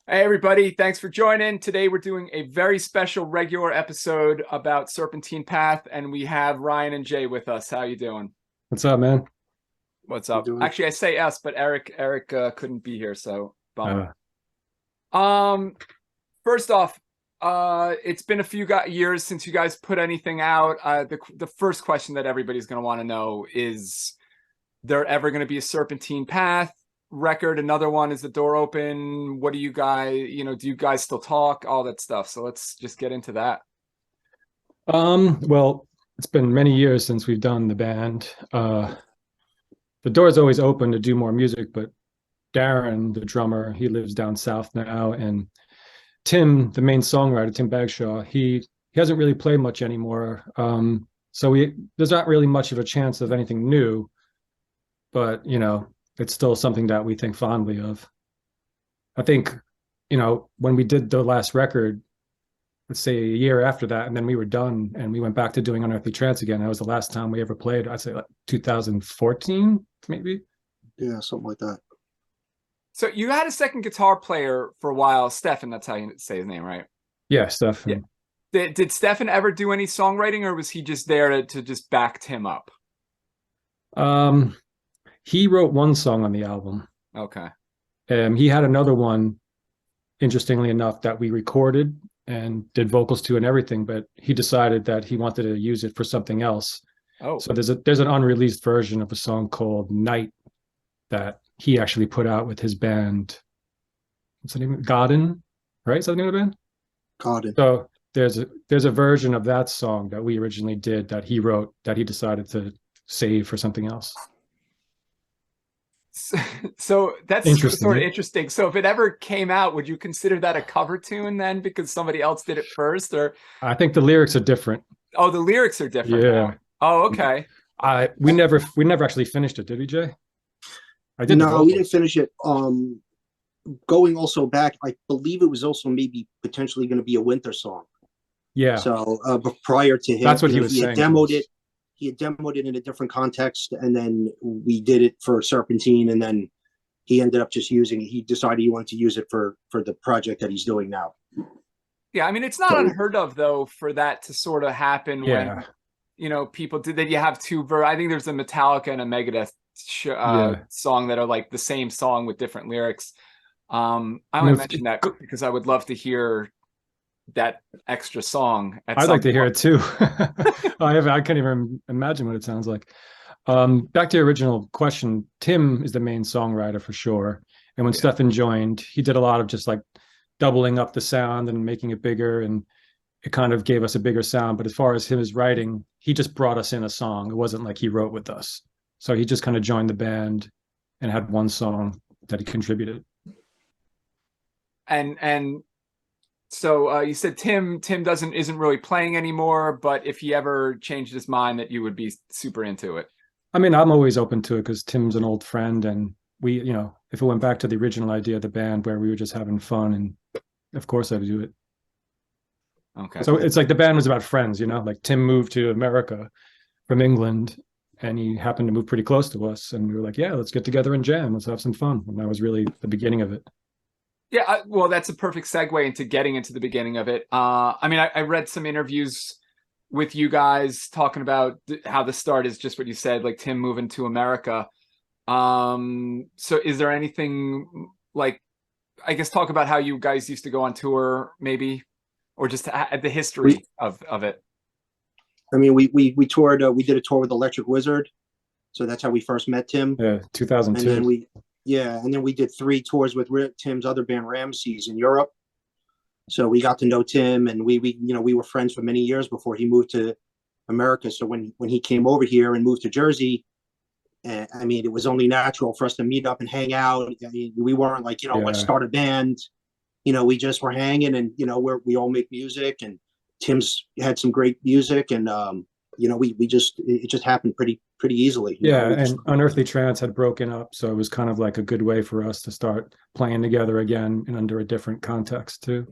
Hey everybody, thanks for joining. Today we're doing a very special regular episode about Serpentine Path, and we have Ryan and Jay with us. How you doing? What's up, man? What's You up? doing? Actually, I say us, but Eric couldn't be here, so bummer. Uh, Um, First off, it's been a few years since you guys put anything out. The first question that everybody's going to want to know is, there ever going to be a Serpentine Path record? Another one? Is the door open? What do you guys, do you guys still talk? All that stuff. So let's just get into that. well, it's been many years since we've done the band. The door's always open to do more music, but Darren, the drummer, he lives down south now, and Tim, the main songwriter, Tim Bagshaw, he hasn't really played much anymore. So there's not really much of a chance of anything new, but it's still something that we think fondly of. I think, when we did the last record, let's say a year after that, and then we were done and we went back to doing Unearthly Trance again. That was the last time we ever played. I'd say like 2014, maybe. Yeah, something like that. So you had a second guitar player for a while, Stefan. That's how you say his name, right? Yeah, stuff. Yeah. Did Stefan ever do any songwriting, or was he just there to just back Tim up? He wrote one song on the album. Okay. He had another one, interestingly enough, that we recorded and did vocals to and everything, but he decided that he wanted to use it for something else. Oh. So there's an unreleased version of a song called Night that he actually put out with his band. What's the name? Godin, right? Is that the name of the band? Colin. So there's a version of that song that we originally did that he wrote that he decided to save for something else. So that's Interesting, sort of right? interesting. So if it ever came out, would you consider that a cover tune then, because somebody else did it first? Or I think the lyrics are different. oh, the lyrics are different Yeah. now. Oh, okay. We never actually finished it, did we, Jay? I did. No, we didn't finish it. Going also back, I believe it was also maybe potentially going to be a winter song. Yeah. So, but prior to him, That's what he was saying. Had demoed it. He had demoed it in a different context, and then we did it for Serpentine, and then he ended up just using it. He decided he wanted to use it for the project that he's doing now. Yeah, I mean, it's not unheard of though for that to sort of happen Yeah. when people did that. You have I think there's a Metallica and a Megadeth song that are like the same song with different lyrics. I only mention that because I would love to hear that extra song. I'd like to hear it too. I can't even imagine what it sounds like. Back to the original question, Tim is the main songwriter for sure. And when Stefan joined, he did a lot of just like doubling up the sound and making it bigger, and it kind of gave us a bigger sound. But as far as his writing, he just brought us in a song. It wasn't like he wrote with us. So he just kind of joined the band and had one song that he contributed. And so you said Tim isn't really playing anymore, but if he ever changed his mind, that you would be super into it. I mean, I'm always open to it because Tim's an old friend, and we, if it went back to the original idea of the band where we were just having fun, and of course I'd do it. Okay. So it's like the band was about friends, like Tim moved to America from England, and he happened to move pretty close to us, and we were like, yeah, let's get together and jam, let's have some fun. And that was really the beginning of it. Yeah, well, that's a perfect segue into getting into the beginning of it. I mean, I read some interviews with you guys talking about how the start is just what you said, like Tim moving to America. So is there anything like, I guess, talk about how you guys used to go on tour, maybe, or just the history of it? I mean, we toured. We did a tour with Electric Wizard, so that's how we first met Tim. Yeah, 2002. And then we did 3 tours with Tim's other band, Ramses, in Europe. So we got to know Tim, and we were friends for many years before he moved to America. So when he came over here and moved to Jersey, I mean, it was only natural for us to meet up and hang out. I mean, we weren't like, let's start a band. We just were hanging, and we all make music, and Tim's had some great music, and it just happened pretty easily. And Unearthly Trance had broken up, so it was kind of like a good way for us to start playing together again and under a different context too.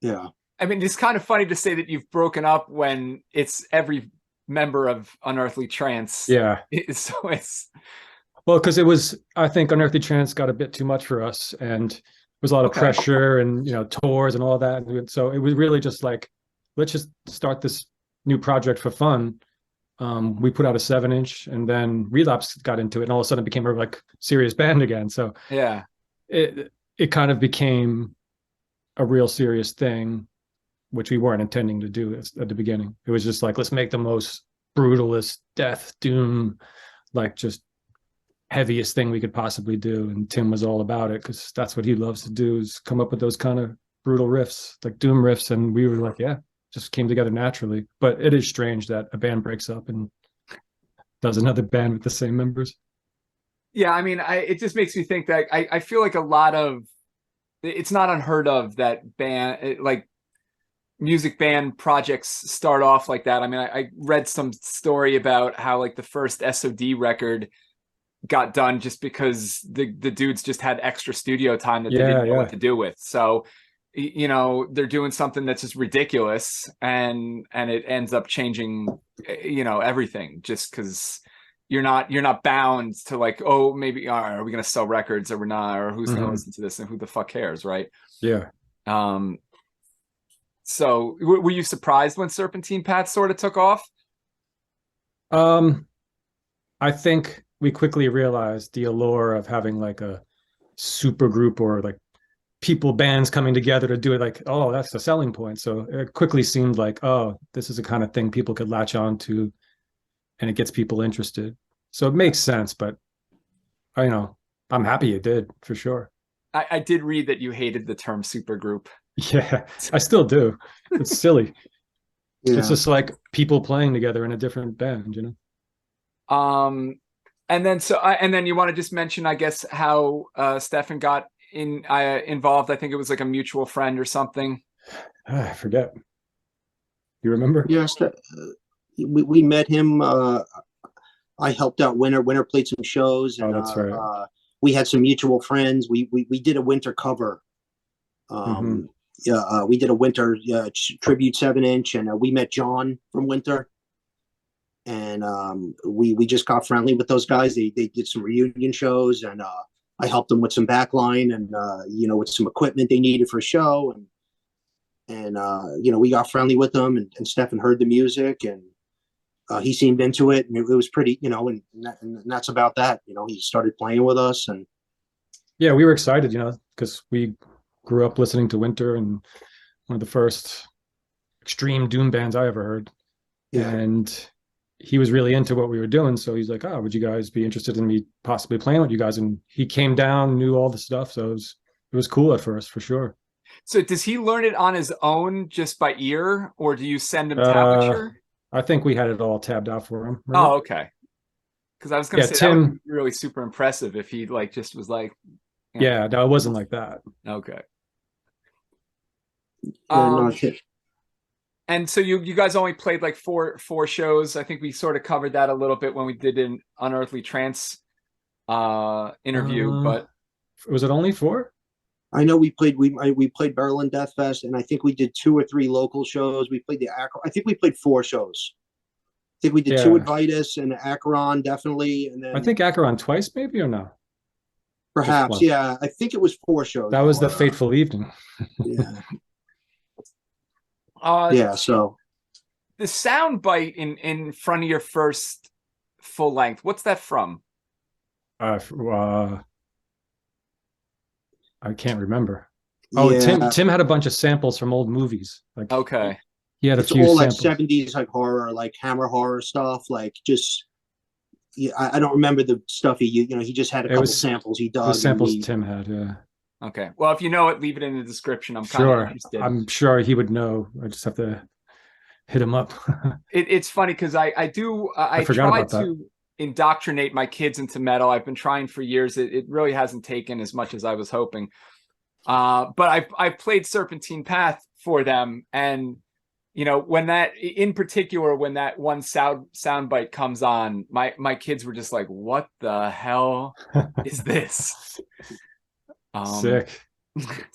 Yeah. I mean, it's kind of funny to say that you've broken up when it's every member of Unearthly Trance. Yeah. Well, because I think Unearthly Trance got a bit too much for us, and was a lot of Okay. pressure and, tours and all that. And so it was really just like, let's just start this new project for fun. We put out a 7-inch, and then Relapse got into it, and all of a sudden it became a like serious band again. So Yeah. it kind of became a real serious thing, which we weren't intending to do at the beginning. It was just like, let's make the most brutalist death doom, like just heaviest thing we could possibly do. And Tim was all about it, because that's what he loves to do, is come up with those kind of brutal riffs, like doom riffs. And we were like, yeah, just came together naturally. But it is strange that a band breaks up and does another band with the same members. Yeah, I mean, it just makes me think that I feel like a lot of, it's not unheard of that like music band projects start off like that. I mean, I read some story about how like the first SOD record got done just because the dudes just had extra studio time that they didn't know what to do with. So, they're doing something that's just ridiculous, and it ends up changing, everything, just because you're not bound to like, oh, maybe are we going to sell records or we're not, or who's going to listen to this, and who the fuck cares, right? Yeah. So were you surprised when Serpentine Path sort of took off? I think we quickly realized the allure of having like a super group, or like bands coming together to do it, like, oh, that's the selling point. So it quickly seemed like, oh, this is the kind of thing people could latch on to, and it gets people interested. So it makes sense, but I'm happy it did, for sure. I did read that you hated the term supergroup. Yeah, I still do. It's silly. Yeah. It's just like people playing together in a different band, And then you want to just mention, I guess, how Stefan got involved. I think it was like a mutual friend or something. I forget. You remember? Yes, we met him. I helped out Winter. Winter played some shows, and that's right. We had some mutual friends. We did a Winter cover. We did a Winter tribute 7-inch, and we met John from Winter, and we just got friendly with those guys. They did some reunion shows, and I helped them with some backline and with some equipment they needed for a show, and we got friendly with them, and Stefan heard the music, and he seemed into it, and it was pretty, and that's about that. He started playing with us, and yeah, we were excited, because we grew up listening to Winter, and one of the first extreme doom bands I ever heard. Yeah. And he was really into what we were doing, so he's like, oh, would you guys be interested in me possibly playing with you guys? And he came down, knew all the stuff, so it was cool at first, for sure. So does he learn it on his own, just by ear, or do you send him tablature? I think we had it all tabbed out for him. Right? Oh, okay. Because I was going to say, Tim, that would be really super impressive if he like just was like, yeah, no, it wasn't like that. Okay. no, and so you guys only played like four shows. I think we sort of covered that a little bit when we did an Unearthly Trance interview, but was it only 4? I know we played Berlin Death Fest, and I think we did 2 or 3 local shows. We played I think we played 4 shows. I think we did 2 at Vitus and Acheron, definitely, and then I think Acheron twice, maybe, or no? Perhaps, yeah. I think it was 4 shows. That was the fateful evening. Yeah. Yeah. So the sound bite in front of your first full length, what's that from? I can't remember. Oh, yeah. Tim had a bunch of samples from old movies. Like, okay, he had a few all samples. Like 70s, like horror, like Hammer horror stuff. Like just, I don't remember the stuff he just had a couple samples he dug. Samples Tim had, yeah. Okay. Well, if you know it, leave it in the description. I'm kind of interested. I'm sure he would know. I just have to hit him up. It's funny because I try to indoctrinate my kids into metal. I've been trying for years. It really hasn't taken as much as I was hoping. But I've played Serpentine Path for them, and when that one soundbite comes on, my kids were just like, "What the hell is this?" Sick.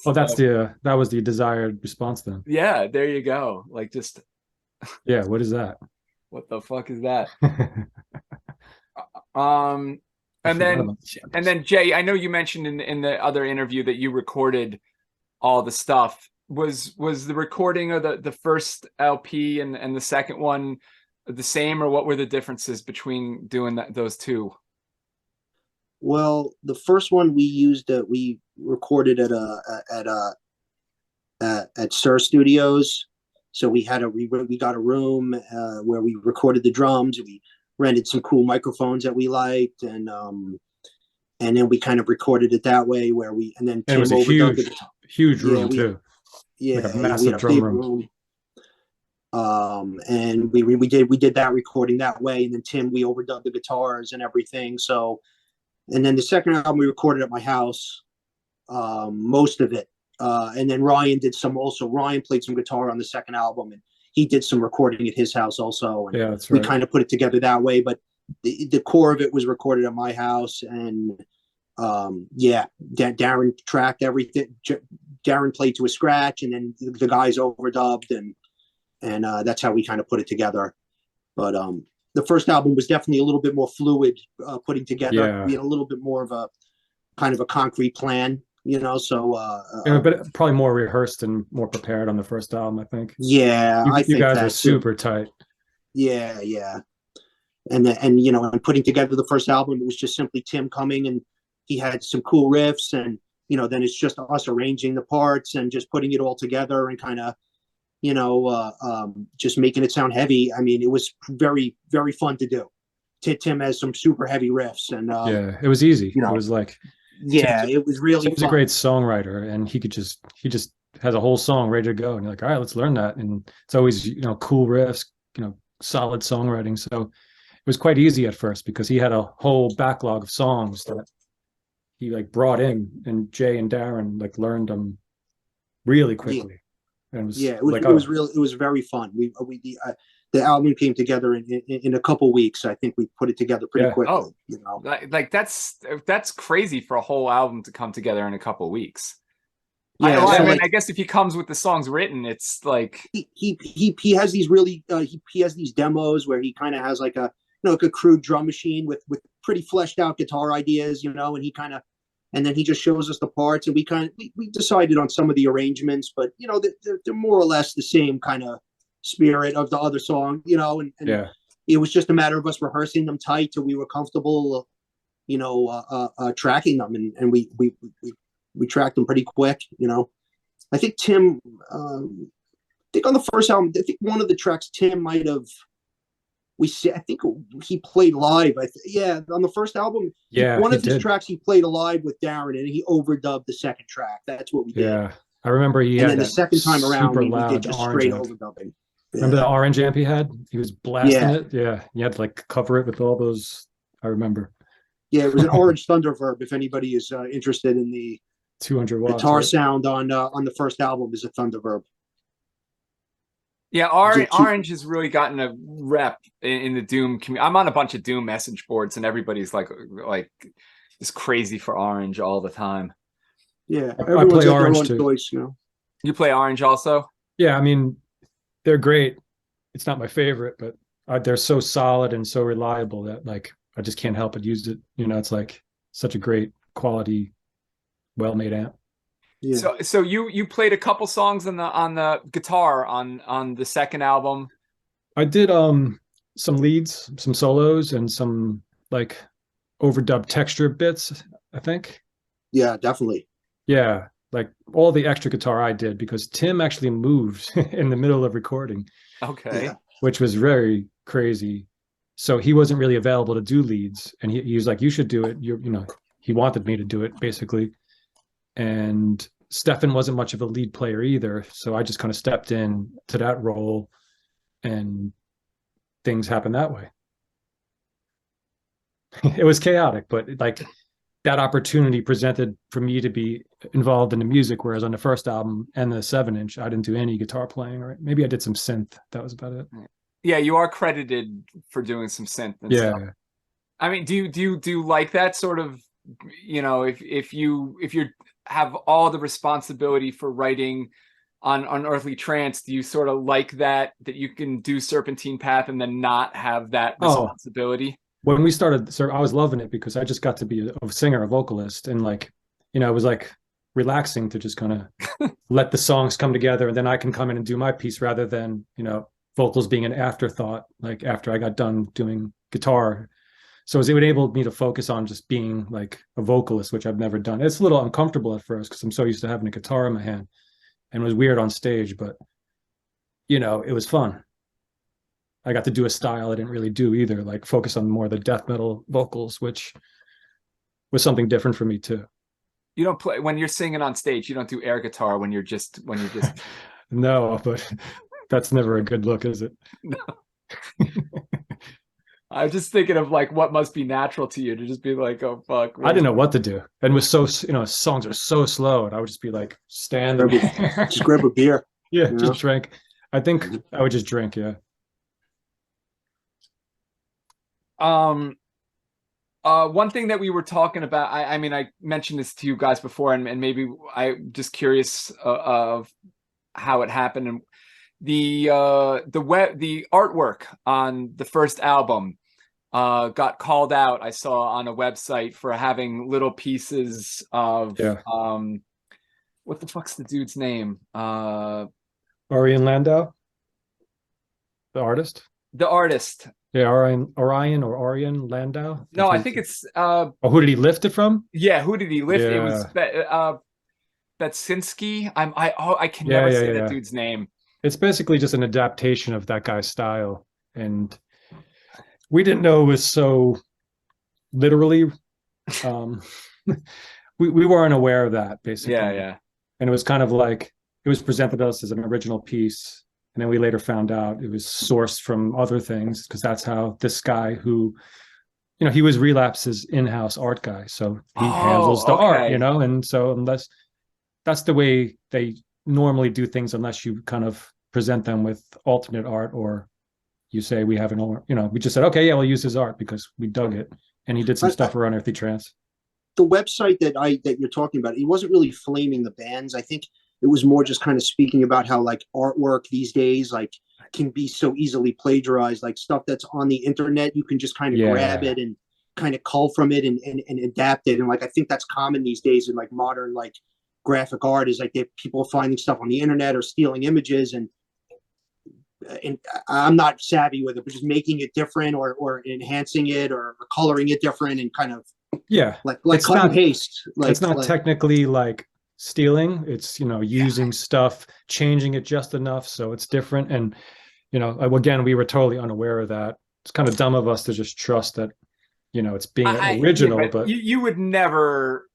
Well, that was the desired response then. Yeah, there you go. Like, just what is that? What the fuck is that? I And forgot then, about the samples. and then Jay, I know you mentioned in the other interview that you recorded all the stuff. Was the recording of the first LP and the second one the same, or what were the differences between doing those two? Well, the first one we recorded at Sir Studios. So we got a room where we recorded the drums. We rented some cool microphones that we liked, and then we kind of recorded it that way. And then And it was a huge room too. Yeah, like a we massive had a drum big room. And we did that recording that way, and then we overdubbed the guitars and everything. So, and then the second album we recorded at my house, most of it. And then Ryan played some guitar on the second album, and he did some recording at his house also. And yeah, that's right. We kind of put it together that way, but the core of it was recorded at my house. And Darren tracked everything. Darren played to a scratch, and then the guys overdubbed, and that's how we kind of put it together. But the first album was definitely a little bit more fluid putting together. Yeah. We had a little bit more of a kind of a concrete plan, so but probably more rehearsed and more prepared on the first album, I think. Yeah, I think you guys that are super tight. Yeah. And putting together the first album, it was just simply Tim coming, and he had some cool riffs, and then it's just us arranging the parts and just putting it all together and kind of just making it sound heavy. I mean, it was very, very fun to do. Tim has some super heavy riffs, and it was easy. It was like, it was really. He's a great songwriter, and he just has a whole song ready to go, and you're like, all right, let's learn that. And it's always cool riffs, solid songwriting. So it was quite easy at first because he had a whole backlog of songs that he brought in, and Jay and Darren learned them really quickly. And it was very fun. The album came together in a couple weeks. I think we put it together pretty quickly. That's crazy for a whole album to come together in a couple of weeks. Yeah, I guess if he comes with the songs written, it's like he has these really he has these demos where he kind of has like a crude drum machine with pretty fleshed out guitar ideas, and then he just shows us the parts, and we decided on some of the arrangements, but they're more or less the same kind of spirit of the other song, and it was just a matter of us rehearsing them tight till we were comfortable, tracking them, and we tracked them pretty quick. I think Tim, I think on the first album, I think one of the tracks Tim might have. I think he played live. On the first album, one of his tracks he played live with Darren, and he overdubbed the second track. That's what we did. Yeah, I remember he and had then the second time around, we did just straight amp. overdubbing. Yeah. Remember the orange amp he had? He was blasting it. Yeah, you had to cover it with all those. I remember. Yeah, it was an orange Thunderverb. If anybody is interested in the 200 watts guitar sound on the first album, is a Thunderverb. Yeah, Orange has really gotten a rep in the Doom community. I'm on a bunch of Doom message boards, and everybody's like is crazy for Orange all the time. Yeah, I play Orange too. Choice, You play Orange also? Yeah, I mean, they're great. It's not my favorite, but they're so solid and so reliable that I just can't help but use it. It's such a great quality, well-made amp. Yeah. So you played a couple songs on the guitar on the second album. I did some leads, some solos, and some overdubbed texture bits, I think. Yeah, definitely. Yeah, all the extra guitar I did because Tim actually moved in the middle of recording. Okay. Yeah. Which was very crazy. So he wasn't really available to do leads, and he was like, "You should do it." He wanted me to do it basically. And Stefan wasn't much of a lead player either, so I just kind of stepped in to that role, and things happened that way. It was chaotic, but that opportunity presented for me to be involved in the music, whereas on the first album and the 7-inch, I didn't do any guitar playing, or maybe I did some synth. That was about it. Yeah, you are credited for doing some synth and stuff. I mean, do you like that sort of, if you have all the responsibility for writing on Unearthly Trance, do you sort of like that you can do Serpentine Path and then not have that responsibility? when we started, so I was loving it because I just got to be a singer, a vocalist, and like, it was like relaxing to just kind of let the songs come together, and then I can come in and do my piece rather than, vocals being an afterthought, like after I got done doing guitar. So it enabled me to focus on just being like a vocalist, which I've never done. It's a little uncomfortable at first because I'm so used to having a guitar in my hand, and it was weird on stage, but it was fun. I got to do a style I didn't really do either, like focus on more the death metal vocals, which was something different for me too. You don't play when you're singing on stage. You don't do air guitar when you're just No, but that's never a good look, is it? No. I was just thinking of like what must be natural to you to just be like, oh fuck. I didn't know what to do, and was so songs are so slow, and I would just be like standing there. Just grab a beer. Yeah, just drink. I think I would just drink. Yeah. One thing that we were talking about, I mean, I mentioned this to you guys before, and maybe I'm just curious of how it happened. And the artwork on the first album got called out, I saw on a website, for having little pieces of what the fuck's the dude's name? Orion Landau, the artist. The artist. Yeah, Orion Landau. No, I think it's oh, who did he lift it from? Yeah, who did he lift? Yeah. It was Lipynsky. I can never say that dude's name. It's basically just an adaptation of that guy's style, and we didn't know it was so literally. We weren't aware of that, basically. Yeah. And it was kind of like it was presented to us as an original piece, and then we later found out it was sourced from other things, because that's how this guy who, he was Relapse's in-house art guy, so he handles the art, and so unless that's the way they normally do things, unless you kind of present them with alternate art, or you say we have we just said, okay, yeah, we'll use his art because we dug it, and he did some stuff for Unearthly Trance. The website that you're talking about, he wasn't really flaming the bands. I think it was more just kind of speaking about how like artwork these days like can be so easily plagiarized, like stuff that's on the internet, you can just kind of grab it and kind of cull from it and adapt it. And like, I think that's common these days in like modern, like graphic art, is like people finding stuff on the internet or stealing images, and I'm not savvy with it, but just making it different or enhancing it or coloring it different and kind of like cut and paste. Like, it's not technically like stealing, it's using stuff, changing it just enough so it's different. And again, we were totally unaware of that. It's kind of dumb of us to just trust that it's being original, but you would never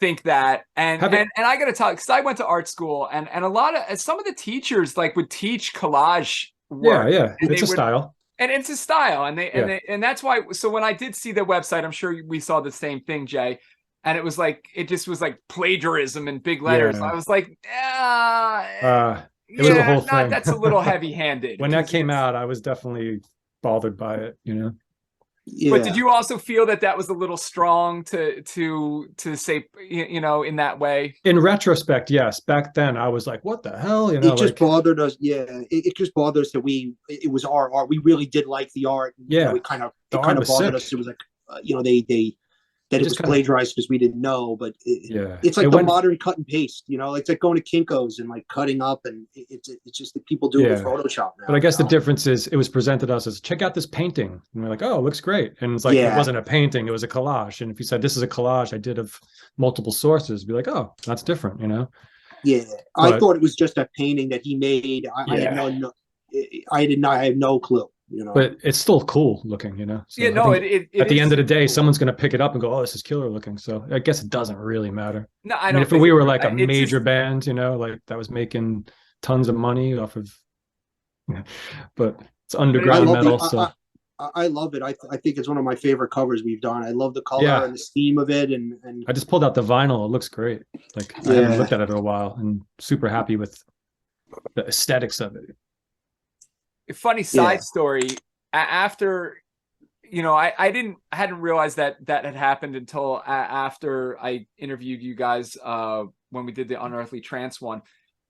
think that. And I gotta tell you, because I went to art school, and a lot of some of the teachers like would teach collage work. It's a style. And it's a style, and that's why. So when I did see the website, I'm sure we saw the same thing, Jay. And it was like, it just was like plagiarism in big letters. I was like, it was a whole thing. That's a little heavy-handed. When that came out, I was definitely bothered by it, Yeah. But did you also feel that was a little strong to say, in that way? In retrospect, yes. Back then, I was like, "What the hell?" It just bothered us. Yeah, it just bothered us that it was our art. We really did like the art. Yeah, it kind of bothered us. It was like, that it was plagiarized because we didn't know. But it's like the modern cut and paste. It's like going to Kinko's and like cutting up, and it's just that people do it with Photoshop now. But I guess the difference is it was presented to us as, check out this painting, and we're like, oh, it looks great. And it's like it wasn't a painting, it was a collage. And if you said this is a collage I did of multiple sources, be like, oh, that's different, Yeah, but I thought it was just a painting that he made. I had no clue. But it's still cool looking, So at the end of the day, someone's going to pick it up and go, "Oh, this is killer looking." So I guess it doesn't really matter. No, I mean, if we were like a major band, like that was making tons of money off of, but it's underground metal. I love it. I think it's one of my favorite covers we've done. I love the color and the steam of it. And I just pulled out the vinyl. It looks great. Like I haven't looked at it in a while, and super happy with the aesthetics of it. Funny side story. After, I hadn't realized that had happened until after I interviewed you guys when we did the Unearthly Trance one.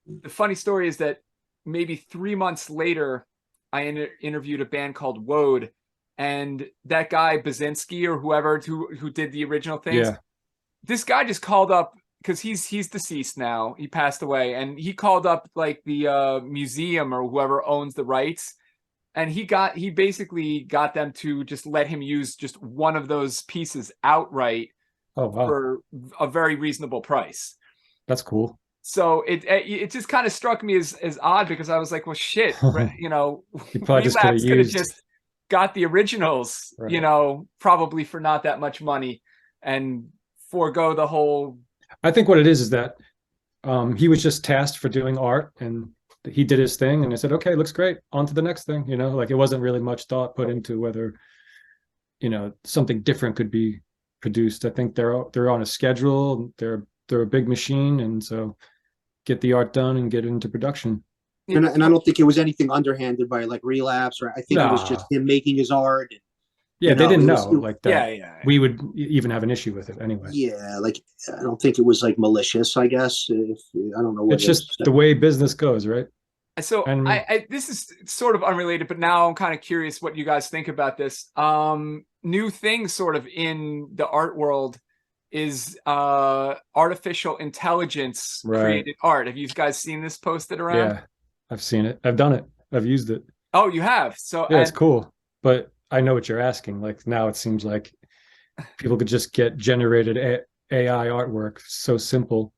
The funny story is that maybe 3 months later, I interviewed a band called Woad, and that guy Basinski or whoever who did the original things. Yeah. This guy just called up because he's deceased now. He passed away, and he called up like the museum or whoever owns the rights, and he basically got them to just let him use just one of those pieces outright. Oh, wow. For a very reasonable price. That's cool. So it just kind of struck me as odd, because I was like, well, shit, you know, You probably just could have just got the originals, Right. you know, probably for not that much money, and forego the whole. I think what it is that he was just tasked for doing art, and he did his thing, and I said, okay, looks great, on to the next thing. You know, like it wasn't really much thought put into whether, you know, something different could be produced. I think they're on a schedule. They're a big machine, and so get the art done and get it into production. And I don't think it was anything underhanded by like Relapse, or I think it was just him making his art. Yeah, they didn't know like that. Yeah. We would even have an issue with it anyway. Yeah, like I don't think it was like malicious, I guess. I don't know what it's just the way business goes, right? So I this is sort of unrelated, but now I'm kind of curious what you guys think about this. New thing sort of in the art world is artificial intelligence created art. Have you guys seen this posted around? Yeah, I've seen it. I've done it. I've used it. Oh, you have? So yeah, it's cool. But I know what you're asking. Like now it seems like people could just get generated AI artwork. So simple.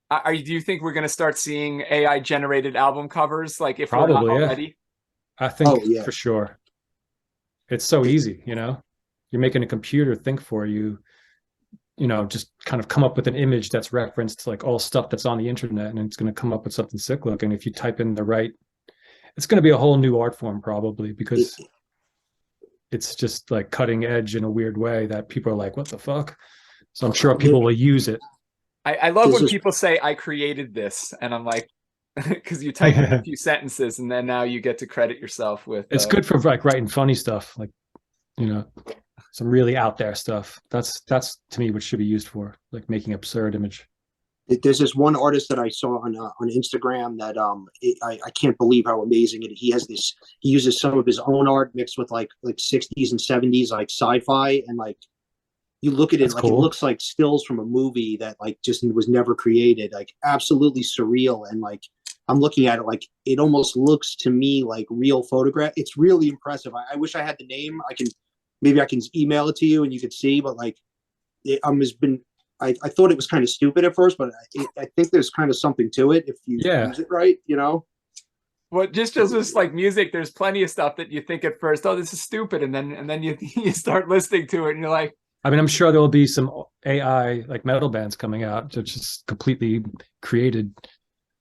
Do you think we're going to start seeing AI generated album covers? Like if probably, we're not already? I think for sure. It's so easy, you know? You're making a computer think for you, you know, just kind of come up with an image that's referenced to like all stuff that's on the internet, and it's going to come up with something sick looking. If you type in the right, it's going to be a whole new art form probably, because it's just like cutting edge in a weird way that people are like, what the fuck? So I'm sure people will use it. I love when people say, I created this, and I'm like, because you type in a few sentences and then now you get to credit yourself with. It's good for like writing funny stuff, like, you know, some really out there stuff. That's to me what should be used for, like making absurd image. There's this one artist that I saw on Instagram that I can't believe how amazing it. He uses some of his own art mixed with like 60s and 70s like sci-fi, and like you look at it, like cool. It looks like stills from a movie that like just was never created, like absolutely surreal. And like I'm looking at it, like it almost looks to me like real photograph. It's really impressive. I wish I had the name. Maybe I can email it to you and you could see, but like I thought it was kind of stupid at first, but I think there's kind of something to it if you use it right, you know? Well, just like music, there's plenty of stuff that you think at first, oh, this is stupid. And then you start listening to it and you're like, I mean, I'm sure there will be some AI like metal bands coming out that's just completely created,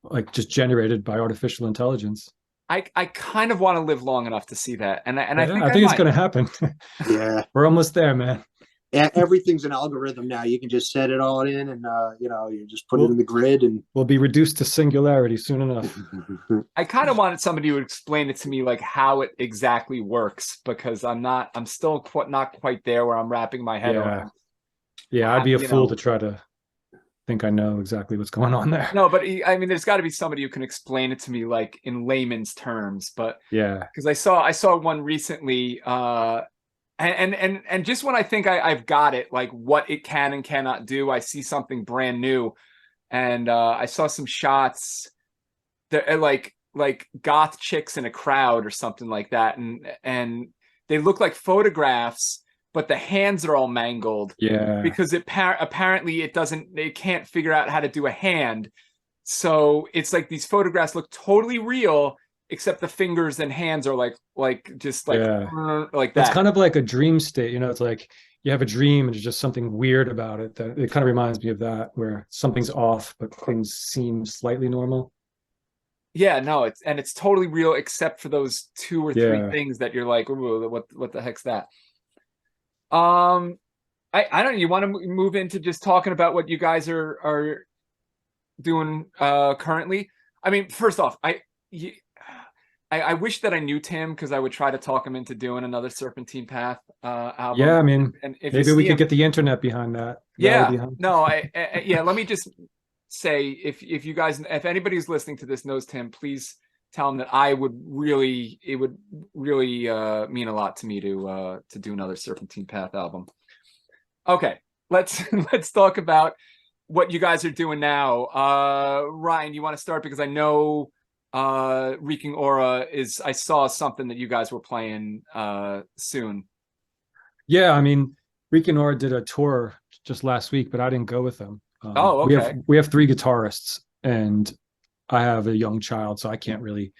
like just generated by artificial intelligence. I kind of want to live long enough to see that. And I think it's going to happen. Yeah. We're almost there, man. Everything's an algorithm now. You can just set it all in, and you just put it in the grid, and we'll be reduced to singularity soon enough. I kind of wanted somebody to explain it to me, like how it exactly works, because I'm still not quite there where I'm wrapping my head around. Yeah, I'd be a fool to try to think I know exactly what's going on there. No, but I mean, there's got to be somebody who can explain it to me, like in layman's terms. But yeah, because I saw one recently. And just when I think I've got it, like what it can and cannot do, I see something brand new. And I saw some shots that are like goth chicks in a crowd or something like that. And they look like photographs, but the hands are all mangled. Yeah. Because apparently it can't figure out how to do a hand. So it's like these photographs look totally real, except the fingers and hands are like that. It's kind of like a dream state, you know. It's like you have a dream and there's just something weird about it. That it kind of reminds me of that, where something's off but things seem slightly normal. Yeah, no, it's totally real except for those 2 or 3 things that you're like, what the heck's that? I don't know. You want to move into just talking about what you guys are doing currently? I mean, first off, I wish that I knew Tim, because I would try to talk him into doing another Serpentine Path album. Yeah, I mean, and if maybe we could get the internet behind that. Let me just say, if you guys, if anybody who's listening to this knows Tim, please tell him that it would really mean a lot to me to do another Serpentine Path album. Okay, let's talk about what you guys are doing now. Ryan, you want to start, because I know Reeking Aura is, I saw something that you guys were playing soon. Yeah, I mean, Reeking Aura did a tour just last week, but I didn't go with them. Oh, okay. We have 3 guitarists, and I have a young child, so I can't really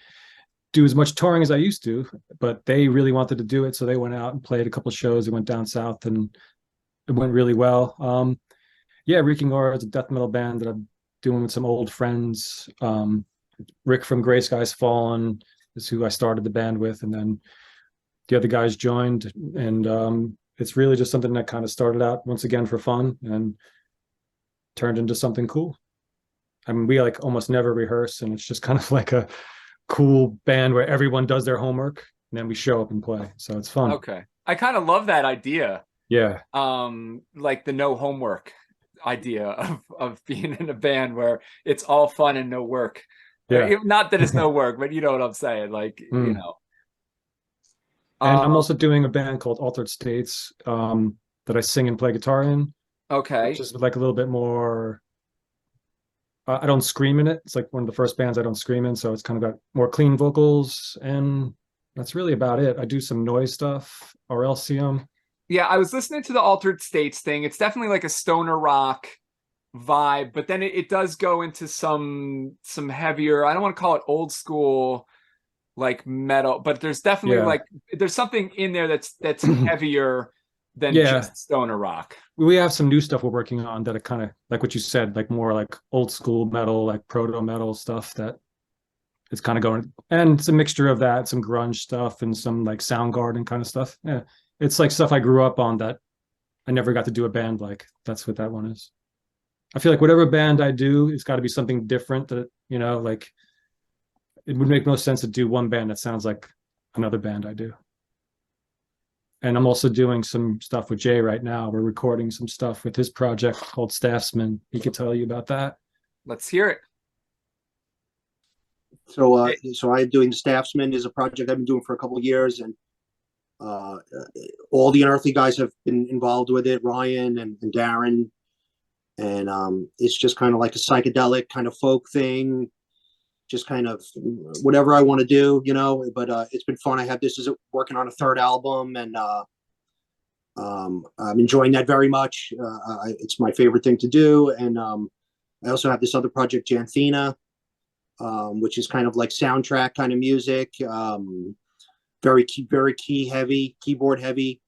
do as much touring as I used to, but they really wanted to do it, so they went out and played a couple shows. They went down south, and it went really well. Yeah, Reeking Aura is a death metal band that I'm doing with some old friends. Rick from Gray Skies Fallen is who I started the band with, and then the other guys joined, and it's really just something that kind of started out once again for fun and turned into something cool. I mean, we like almost never rehearse, and it's just kind of like a cool band where everyone does their homework and then we show up and play. So it's fun. Okay. I kind of love that idea. Yeah. Like the no homework idea of being in a band where it's all fun and no work. Yeah. Not that it's no work, but you know what I'm saying. Like, you know. And I'm also doing a band called Altered States that I sing and play guitar in. Okay. Which is like a little bit more, I don't scream in it. It's like one of the first bands I don't scream in. So it's kind of got more clean vocals, and that's really about it. I do some noise stuff, Arelseum. Yeah, I was listening to the Altered States thing. It's definitely like a stoner rock vibe, but then it does go into some heavier, I don't want to call it old school like metal, but there's definitely like there's something in there that's heavier than just stoner rock. We have some new stuff we're working on that are kind of like what you said, like more like old school metal, like proto metal stuff that it's kind of going, and it's a mixture of that, some grunge stuff and some like Soundgarden kind of stuff. Yeah, it's like stuff I grew up on that I never got to do a band like. That's what that one is. I feel like whatever band I do, it's got to be something different that, you know, like it would make no sense to do one band that sounds like another band I do. And I'm also doing some stuff with Jay right now. We're recording some stuff with his project called Staffsmen. He could tell you about that. Let's hear it. So I'm doing the Staffsmen is a project I've been doing for a couple of years, and all the Unearthly guys have been involved with it, Ryan and Darren, and it's just kind of like a psychedelic kind of folk thing, just kind of whatever I want to do, you know, but it's been fun. I have this as working on a 3rd album, and I'm enjoying that very much. It's my favorite thing to do. And I also have this other project, Janthina, which is kind of like soundtrack kind of music, very keyboard heavy.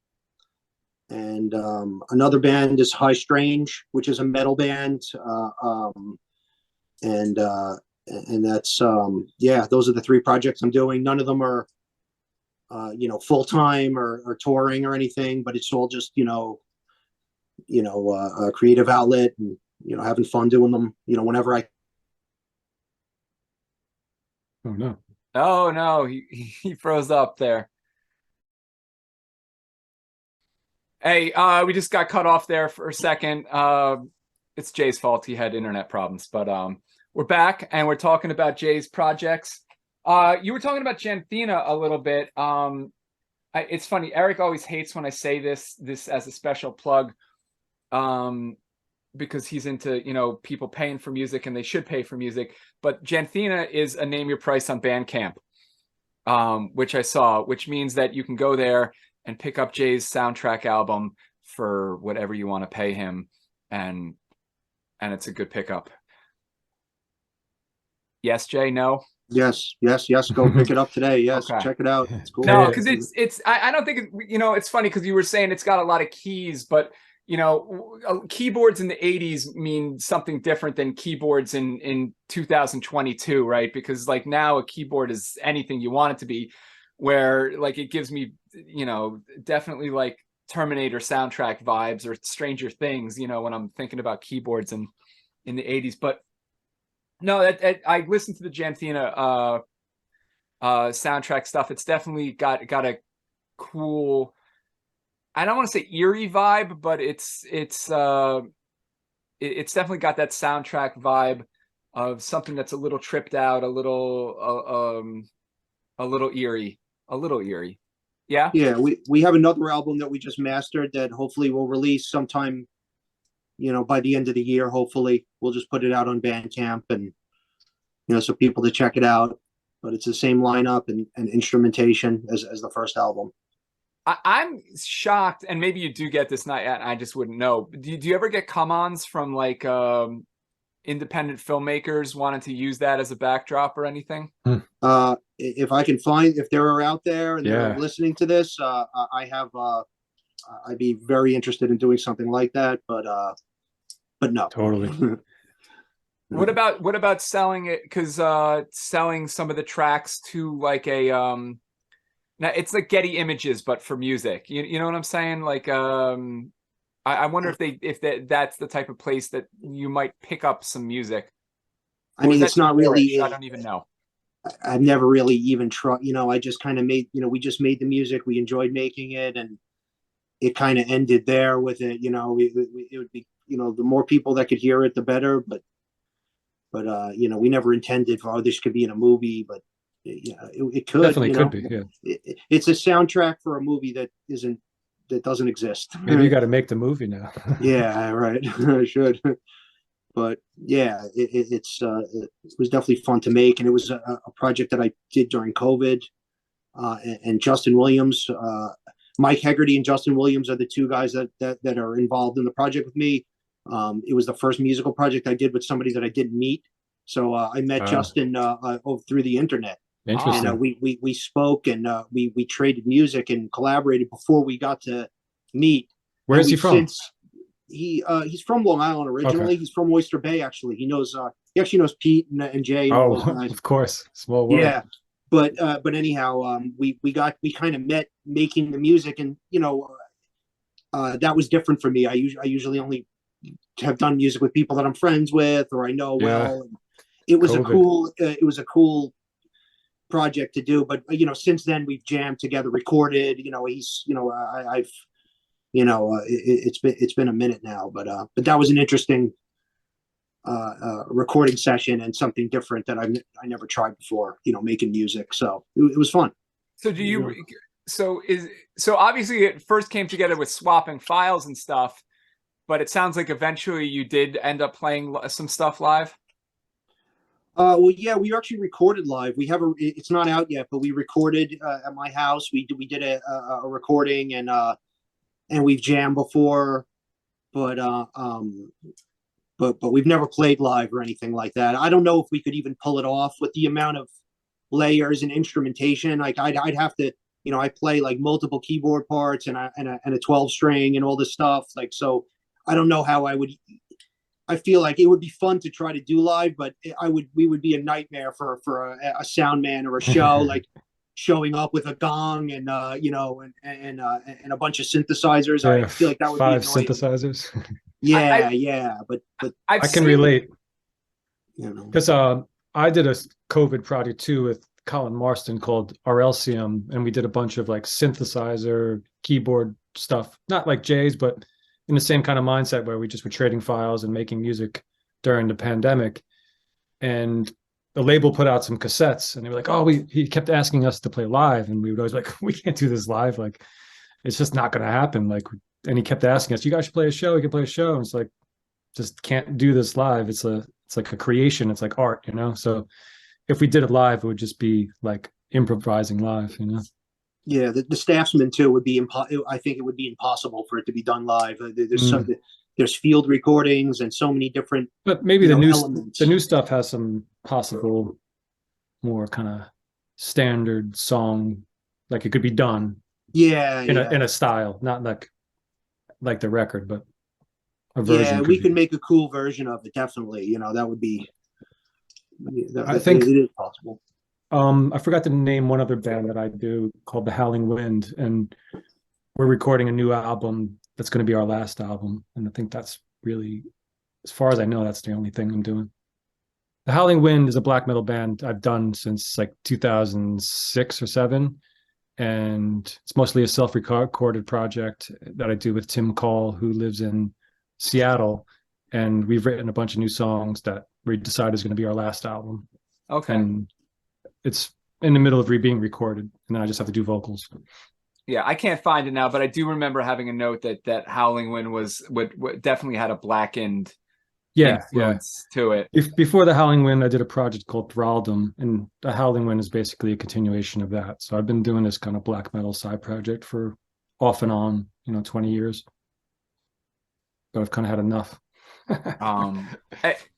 And another band is High Strange, which is a metal band. And that's those are the 3 projects I'm doing. None of them are full-time or touring or anything, but it's all just a creative outlet, and having fun doing them whenever I. Oh no, he froze up there. Hey, we just got cut off there for a second. It's Jay's fault. He had internet problems, but we're back and we're talking about Jay's projects. You were talking about Janthina a little bit. It's funny. Eric always hates when I say this as a special plug, because he's into, people paying for music, and they should pay for music. But Janthina is a name your price on Bandcamp, which I saw, which means that you can go there and pick up Jay's soundtrack album for whatever you want to pay him, and it's a good pickup. Yes, Jay, no? Yes. Go pick it up today. Yes, okay. Check it out. It's cool. No, because it's I don't think it's funny because you were saying it's got a lot of keys, but keyboards in the 80s mean something different than keyboards in 2022, right? Because like now a keyboard is anything you want it to be, where like it gives me definitely like Terminator soundtrack vibes or Stranger Things, when I'm thinking about keyboards in the 80s. But no, I listened to the Janthina soundtrack stuff. It's definitely got a cool, I don't want to say eerie vibe, but it's definitely got that soundtrack vibe. of something that's a little tripped out, a little eerie, a little eerie. Yeah. Yeah, we have another album that we just mastered that hopefully we'll release sometime, by the end of the year. Hopefully, we'll just put it out on Bandcamp and so people to check it out. But it's the same lineup and instrumentation as the first album. I'm shocked, and maybe you do get this, not yet. I just wouldn't know. Do you ever get come-ons from like independent filmmakers wanting to use that as a backdrop or anything? If I can find, if they're out there and they're listening to this, I'd be very interested in doing something like that. But no, totally. What about selling it? Because selling some of the tracks to like a now it's like Getty Images, but for music. You know what I'm saying? Like I wonder if that's the type of place that you might pick up some music. I mean, it's not really. I don't even know. I've never really even tried. I just kind of made. We just made the music. We enjoyed making it, and it kind of ended there with it. It would be. The more people that could hear it, the better. But we never intended for this could be in a movie, but it could definitely could be. Yeah, it's a soundtrack for a movie that doesn't exist. Maybe you got to make the movie now. Yeah, right. I should. But yeah, it was definitely fun to make, and it was a project that I did during COVID. And Justin Williams, Mike Hegarty, and Justin Williams are the two guys that are involved in the project with me. It was the first musical project I did with somebody that I didn't meet, so I met Justin through the internet. Interesting. And we spoke and we traded music and collaborated before we got to meet. Where is he from? He's from Long Island originally. Okay. He's from Oyster Bay, actually. He actually knows Pete and Jay. Oh, of course, small world. Yeah, but anyhow, we kind of met making the music, and that was different for me. I usually only have done music with people that I'm friends with or I know well. It was a cool project to do, but since then we've jammed together, recorded. It's been a minute now, but that was an interesting recording session and something different that I never tried before. Making music, so it was fun. So do you? So obviously it first came together with swapping files and stuff, but it sounds like eventually you did end up playing some stuff live. Well, yeah, we actually recorded live. It's not out yet, but we recorded at my house. We did a recording and we've jammed before, but we've never played live or anything like that. I don't know if we could even pull it off with the amount of layers and instrumentation. Like I'd have to, I play like multiple keyboard parts and a 12 string and all this stuff. Like, so I don't know how I would. I feel like it would be fun to try to do live, but we would be a nightmare for a sound man or a show, like showing up with a gong and and a bunch of synthesizers. I feel like that would 5 be 5 synthesizers. Yeah, but I can relate. Because I did a COVID project too with Colin Marston called Arelseum, and we did a bunch of like synthesizer keyboard stuff, not like Jay's, but in the same kind of mindset where we just were trading files and making music during the pandemic. And the label put out some cassettes and they were like, oh, he kept asking us to play live. And we would always be like, we can't do this live. Like, it's just not going to happen. Like, and he kept asking us, you guys should play a show. We can play a show. And it's like, just can't do this live. It's like a creation. It's like art, So if we did it live, it would just be like improvising live, Yeah, the Staffsmen too would be I think it would be impossible for it to be done live. There's field recordings and so many different. But maybe the elements. new stuff has some possible more kind of standard song, like it could be done. Yeah, in a style, not like the record, but a version. Yeah, we could make a cool version of it. Definitely, that would be. I think it is possible. I forgot to name one other band that I do called The Howling Wind, and we're recording a new album that's going to be our last album. And I think that's really, as far as I know, that's the only thing I'm doing. The Howling Wind is a black metal band I've done since like 2006 or 7. And it's mostly a self-recorded project that I do with Tim Call, who lives in Seattle. And we've written a bunch of new songs that we decided is going to be our last album. Okay. And it's in the middle of being recorded, and then I just have to do vocals. Yeah, I can't find it now, but I do remember having a note that Howling Wind would definitely had a blackened influence to it. Before the Howling Wind, I did a project called Thraldom, and the Howling Wind is basically a continuation of that. So I've been doing this kind of black metal side project for off and on, 20 years. But I've kind of had enough.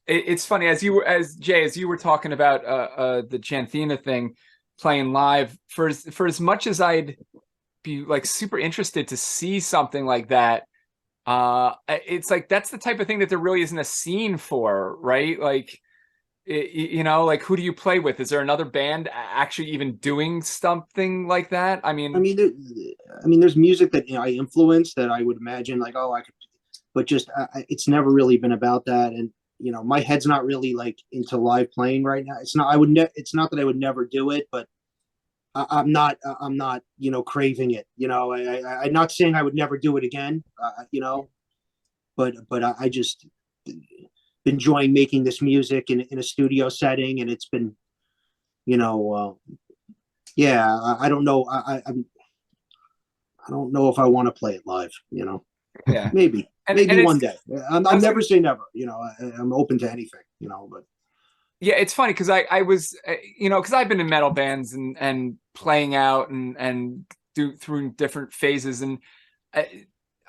It's funny as you were talking about the Janthina thing, playing live, for as much as I'd be like super interested to see something like that, it's like that's the type of thing that there really isn't a scene for, right? Like like who do you play with? Is there another band actually even doing something like that? I mean, there's music that I influence that I would imagine like, oh, I could, but just it's never really been about that. And my head's not really like into live playing right now. It's not. It's not that I would never do it, but I'm not. Craving it. I'm not saying I would never do it again. But I just enjoying making this music in a studio setting, and it's been, yeah. I don't know. I don't know if I want to play it live. Yeah, maybe one day. I'm never say never. I'm open to anything. But. Yeah, it's funny because I was, because I've been in metal bands and playing out and through different phases, and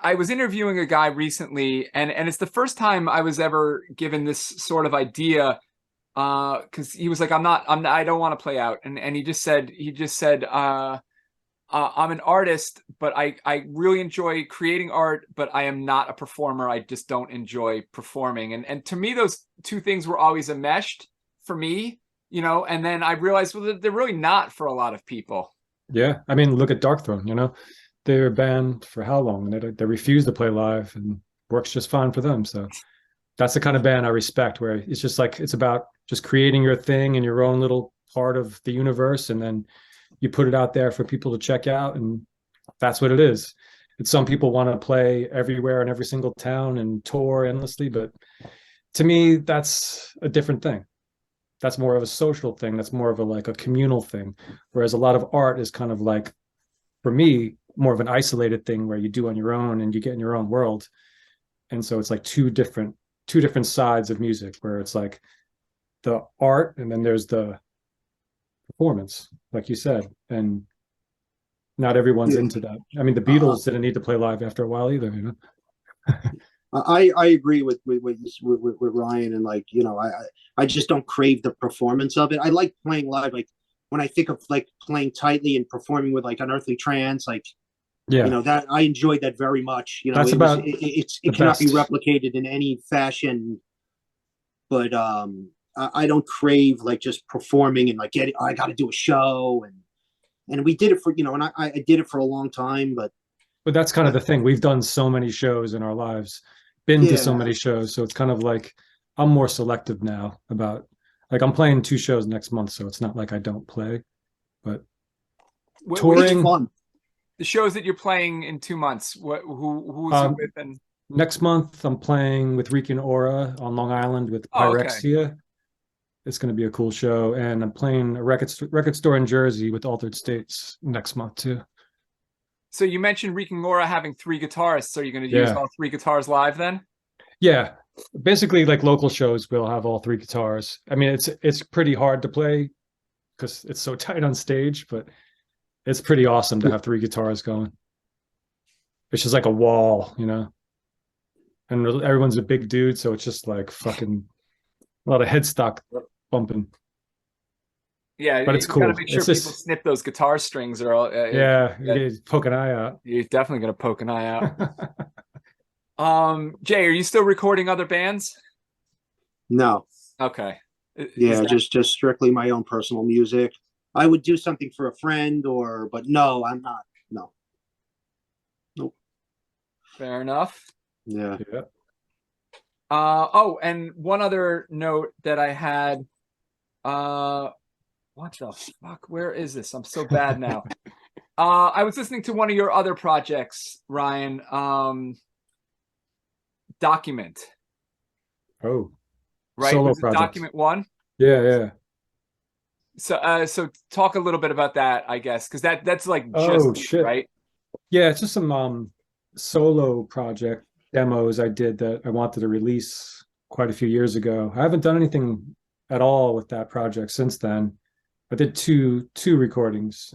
I was interviewing a guy recently, and it's the first time I was ever given this sort of idea, because he was like, I don't want to play out, and he just said, I'm an artist, but I really enjoy creating art, but I am not a performer. I just don't enjoy performing, and to me, those two things were always enmeshed for me, and then I realized, well, they're really not for a lot of people. Yeah, I mean, look at Darkthrone. They were banned for how long? They refused to play live, and works just fine for them. So that's the kind of band I respect, where it's just like it's about just creating your thing in your own little part of the universe, and then you put it out there for people to check out, and that's what it is. It's some people want to play everywhere in every single town and tour endlessly, but to me, that's a different thing. That's more of a social thing. That's more of a communal thing. Whereas a lot of art is kind of like, for me, more of an isolated thing where you do on your own and you get in your own world. And so it's like two different sides of music, where it's like the art and then there's the performance, like you said. And not everyone's into that. I mean, the Beatles didn't need to play live after a while either, I agree with Ryan, and I just don't crave the performance of it. I like playing live. Like when I think of like playing tightly and performing with like Unearthly Trance, that I enjoyed that very much. That's it cannot be replicated in any fashion. But I don't crave like just performing and like I got to do a show, and we did it for and I did it for a long time, but that's kind of the thing. We've done so many shows in our lives, been to so many shows. So it's kind of like I'm more selective now about, like, I'm playing 2 shows next month. So it's not like I don't play, but touring. Fun. The shows that you're playing in 2 months, who's it with? And next month I'm playing with Reeking Aura on Long Island with Pyrexia. Okay. It's going to be a cool show. And I'm playing a record store in Jersey with Altered States next month too. So you mentioned Reeking Aura having 3 guitarists. Are you going to use all 3 guitars live then? Yeah. Basically, like local shows will have all 3 guitars. I mean, it's pretty hard to play because it's so tight on stage, but it's pretty awesome to have 3 guitars going. It's just like a wall, And everyone's a big dude, so it's just like fucking a lot of headstock bumping. Yeah, but it's cool. Gotta make sure people snip those guitar strings, or you poke an eye out. You're definitely gonna poke an eye out. Jay, are you still recording other bands? No. Okay. Just strictly my own personal music. I would do something for a friend, but no, I'm not. No. Nope. Fair enough. Yeah. And one other note that I had. What the fuck? Where is this? I'm so bad now. I was listening to one of your other projects, Ryan. Document. Oh. right? Solo Was it project. document one? Yeah. So talk a little bit about that, I guess, because that's like just Oh you, shit. right? Yeah, it's just some solo project demos I did that I wanted to release quite a few years ago. I haven't done anything at all with that project since then. I did two recordings.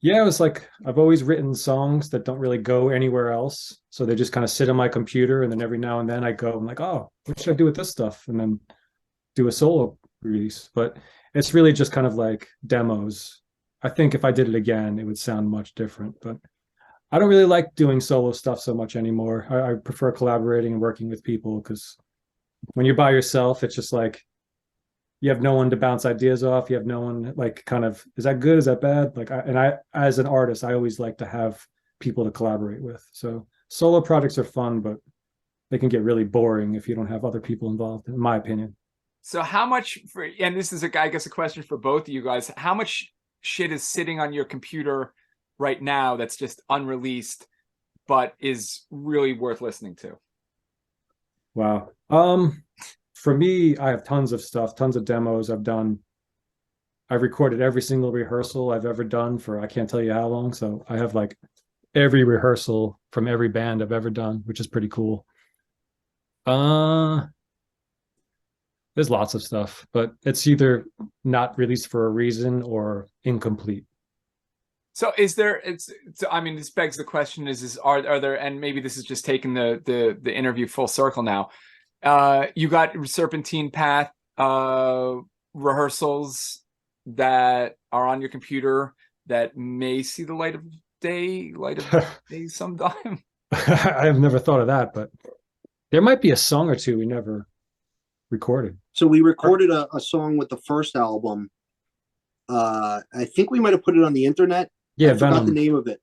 Yeah, it was like I've always written songs that don't really go anywhere else. So they just kind of sit on my computer, and then every now and then I go, I'm like, oh, what should I do with this stuff? And then do a solo release. But it's really just kind of like demos. I think if I did it again, it would sound much different. But I don't really like doing solo stuff so much anymore. I prefer collaborating and working with people because when you're by yourself, it's just like you have no one to bounce ideas off. You have no one like kind of, is that good? Is that bad? Like, I as an artist, I always like to have people to collaborate with. So solo projects are fun, but they can get really boring if you don't have other people involved, in my opinion. So how much and this is I guess a question for both of you guys. How much shit is sitting on your computer right now that's just unreleased, but is really worth listening to? Wow. For me, I have tons of stuff, tons of demos I've done. I've recorded every single rehearsal I've ever done for I can't tell you how long. So I have like every rehearsal from every band I've ever done, which is pretty cool. There's lots of stuff, but it's either not released for a reason or incomplete. So is there I mean, this begs the question is are there, and maybe this is just taking the interview full circle now. You got Serpentine Path rehearsals that are on your computer that may see the light of day sometime. I have never thought of that, but there might be a song or two we never recorded. So we recorded a song with the first album. I think we might have put it on the internet. Yeah, I forgot Venom. the name of it.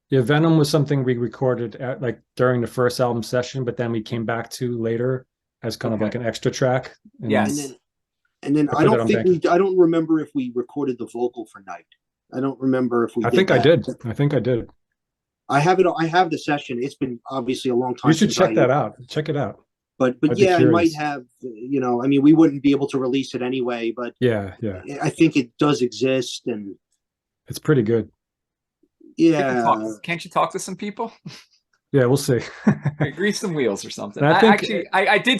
Yeah, Venom was something we recorded at like during the first album session, but then we came back to later as kind of like an extra track. And Yes. And then I don't remember if we recorded the vocal for Night. I don't remember if we did that. I did. I think I did. I have it. I have the session. It's been obviously a long time. You should check that out. Check it out. But yeah, I might have, I mean, we wouldn't be able to release it anyway, but yeah. I think it does exist, and it's pretty good. Yeah. Can't you talk to some people? Yeah, we'll see. Grease some wheels or something. I did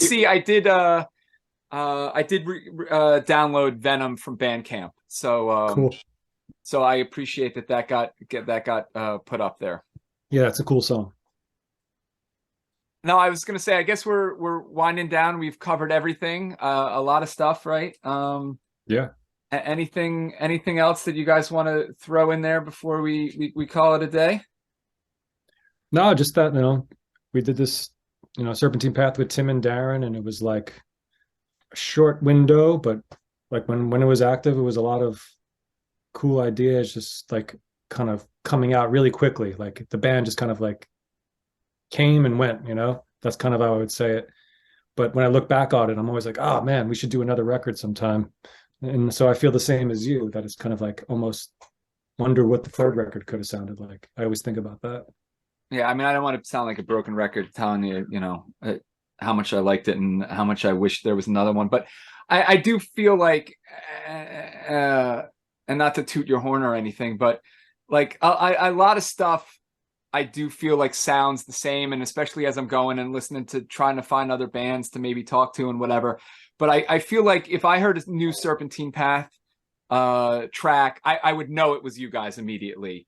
download Venom from Bandcamp. So cool. So I appreciate that got put up there. Yeah, it's a cool song. No, I was gonna say, I guess we're winding down. We've covered everything, a lot of stuff, right? Yeah. Anything else that you guys want to throw in there before we call it a day? No, just that, we did this, Serpentine Path with Tim and Darren, and it was like a short window, but like when it was active, it was a lot of cool ideas, just like kind of coming out really quickly. Like the band just kind of like came and went, that's kind of how I would say it. But when I look back on it, I'm always like, oh man, we should do another record sometime. And so I feel the same as you, that it's kind of like almost wonder what the third record could have sounded like. I always think about that. Yeah, I mean, I don't want to sound like a broken record telling you, how much I liked it and how much I wish there was another one. But I do feel like, and not to toot your horn or anything, but like a lot of stuff I do feel like sounds the same. And especially as I'm going and listening to trying to find other bands to maybe talk to and whatever. But I feel like if I heard a new Serpentine Path track, I would know it was you guys immediately.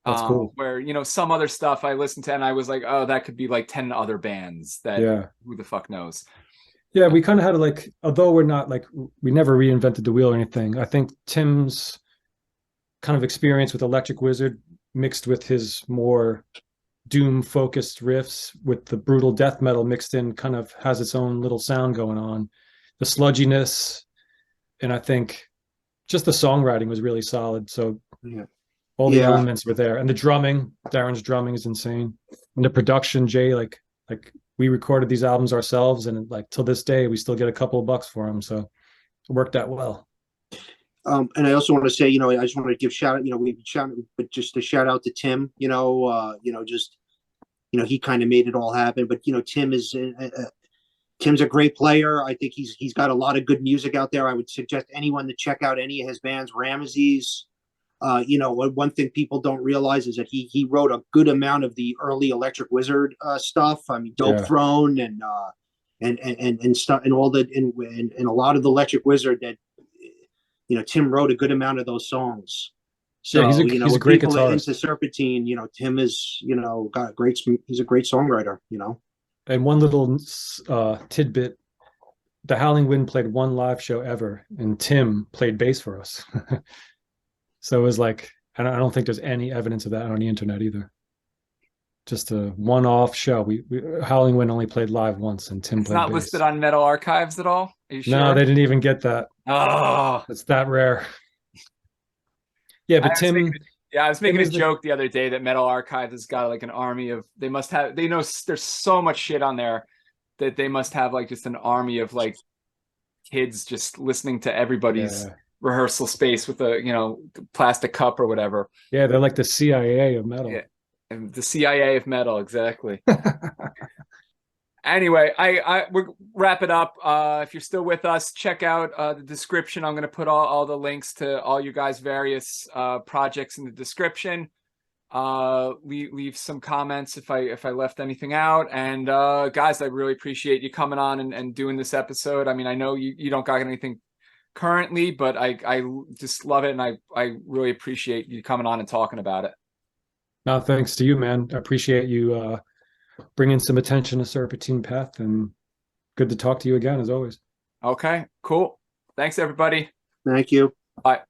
That's cool. Where, some other stuff I listened to and I was like, oh, that could be like 10 other bands that who the fuck knows. Yeah, we kind of had like, although we're not like, we never reinvented the wheel or anything. I think Tim's kind of experience with Electric Wizard mixed with his more doom focused riffs with the brutal death metal mixed in kind of has its own little sound going on. The sludginess, and I think just the songwriting was really solid. So all the elements were there, and the drumming, Darren's drumming is insane, and the production, Jay, like we recorded these albums ourselves, and like till this day we still get a couple of bucks for them, so it worked out well. And I also want to say, I just want to give but just a shout out to Tim, he kind of made it all happen. But Tim is Tim's a great player. I think he's got a lot of good music out there. I would suggest anyone to check out any of his bands. Ramesses. One thing people don't realize is that he wrote a good amount of the early Electric Wizard stuff. I mean, Dope Throne and stuff, and all that, and a lot of the Electric Wizard that Tim wrote a good amount of those songs. So he's a great guitarist. Into Serpentine, Tim is got great. He's a great songwriter. And one little tidbit: the Howling Wind played one live show ever, and Tim played bass for us. So it was like, I don't think there's any evidence of that on the internet either. Just a one-off show. We Howling Wind only played live once, and Tim played bass. It's not listed on Metal Archives at all? Are you sure? No, they didn't even get that. Oh, it's that rare. Yeah, but Tim. I was making a joke the other day that Metal Archives has got like an army of. They must have. They know there's so much shit on there that they must have like just an army of like kids just listening to everybody's rehearsal space with a plastic cup or whatever. Yeah, they're like the CIA of metal. Yeah, the CIA of metal, exactly. Anyway, we'll wrap it up. If you're still with us, check out the description. I'm going to put all the links to all you guys' various projects in the description. Leave some comments if I left anything out. And guys, I really appreciate you coming on and doing this episode. I mean, I know you don't got anything currently, but I just love it, and I really appreciate you coming on and talking about it. No, thanks to you, man. I appreciate you bringing some attention to Serpentine Path, and good to talk to you again as always. Okay, cool. Thanks, everybody. Thank you. Bye.